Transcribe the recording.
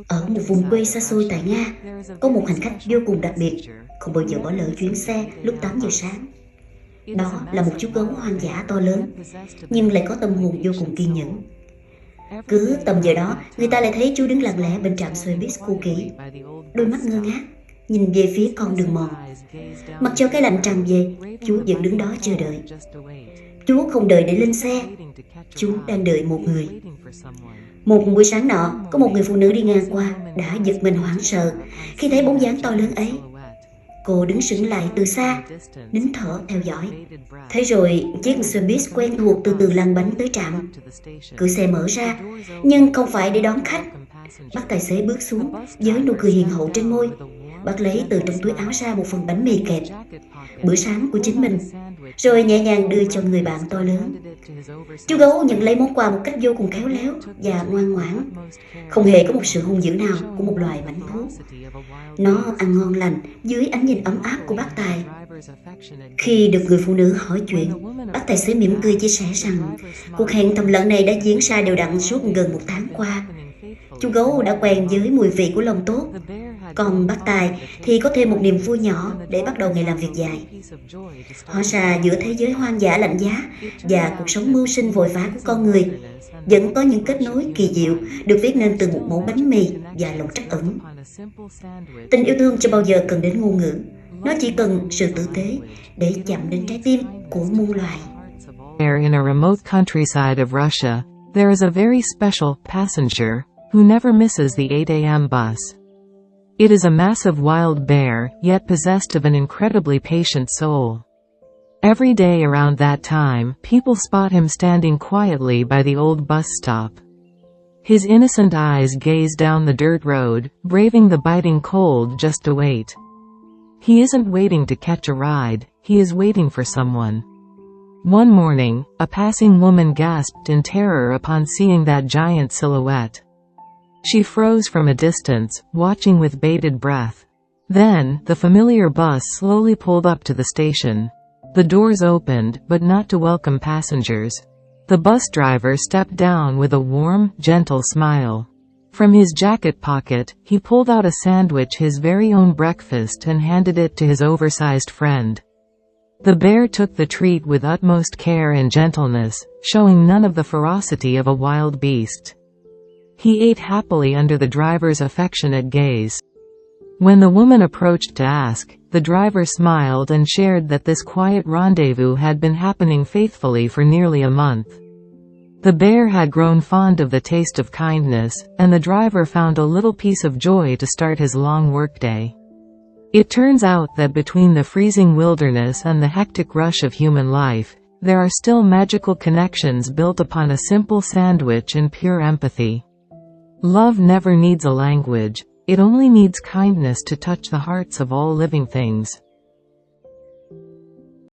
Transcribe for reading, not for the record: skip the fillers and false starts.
Ở một vùng quê xa xôi tại Nga, có một hành khách vô cùng đặc biệt, không bao giờ bỏ lỡ chuyến xe lúc 8 giờ sáng. Đó là một chú gấu hoang dã to lớn, nhưng lại có tâm hồn vô cùng kiên nhẫn. Cứ tầm giờ đó, người ta lại thấy chú đứng lặng lẽ bên trạm xe buýt cũ kỹ, đôi mắt ngơ ngác, nhìn về phía con đường mòn. Mặc cho cái lạnh tràn về, chú vẫn đứng đó chờ đợi. Chú không đợi để lên xe, chú đang đợi một người. Một buổi sáng nọ, có một người phụ nữ đi ngang qua đã giật mình hoảng sợ khi thấy bóng dáng to lớn ấy. Cô đứng sững lại từ xa, nín thở theo dõi. Thế rồi chiếc xe buýt quen thuộc từ từ lăn bánh tới trạm. Cửa xe mở ra, nhưng không phải để đón khách. Bác tài xế bước xuống với nụ cười hiền hậu trên môi. Bác lấy từ trong túi áo ra một phần bánh mì kẹp, bữa sáng của chính mình, rồi nhẹ nhàng đưa cho người bạn to lớn. Chú gấu nhận lấy món quà một cách vô cùng khéo léo và ngoan ngoãn, không hề có một sự hung dữ nào của một loài mãnh thú. Nó ăn ngon lành dưới ánh nhìn ấm áp của bác tài. Khi được người phụ nữ hỏi chuyện, bác tài xế mỉm cười chia sẻ rằng cuộc hẹn thầm lặng này đã diễn ra đều đặn suốt gần 1 tháng qua. Chú gấu đã quen với mùi vị của lòng tốt, còn bác tài thì có thêm một niềm vui nhỏ để bắt đầu ngày làm việc dài. Hóa ra giữa thế giới hoang dã lạnh giá và cuộc sống mưu sinh vội vã của con người vẫn có những kết nối kỳ diệu được viết nên từ một mẩu bánh mì và lòng trắc ẩn. Tình yêu thương chưa bao giờ cần đến ngôn ngữ, nó chỉ cần sự tử tế để chạm đến trái tim của muôn loài. In a remote countryside of Russia, there is a very special passenger who never misses the 8 a.m. bus. It is a massive wild bear, yet possessed of an incredibly patient soul. Every day around that time, people spot him standing quietly by the old bus stop. His innocent eyes gaze down the dirt road, braving the biting cold just to wait. He isn't waiting to catch a ride, he is waiting for someone. One morning, a passing woman gasped in terror upon seeing that giant silhouette. She froze from a distance, watching with bated breath. Then, the familiar bus slowly pulled up to the station. The doors opened, but not to welcome passengers. The bus driver stepped down with a warm, gentle smile. From his jacket pocket, he pulled out a sandwich, his very own breakfast, and handed it to his oversized friend. The bear took the treat with utmost care and gentleness, showing none of the ferocity of a wild beast. He ate happily under the driver's affectionate gaze. When the woman approached to ask, the driver smiled and shared that this quiet rendezvous had been happening faithfully for nearly a month. The bear had grown fond of the taste of kindness, and the driver found a little piece of joy to start his long workday. It turns out that between the freezing wilderness and the hectic rush of human life, there are still magical connections built upon a simple sandwich and pure empathy. Love never needs a language, it only needs kindness to touch the hearts of all living things.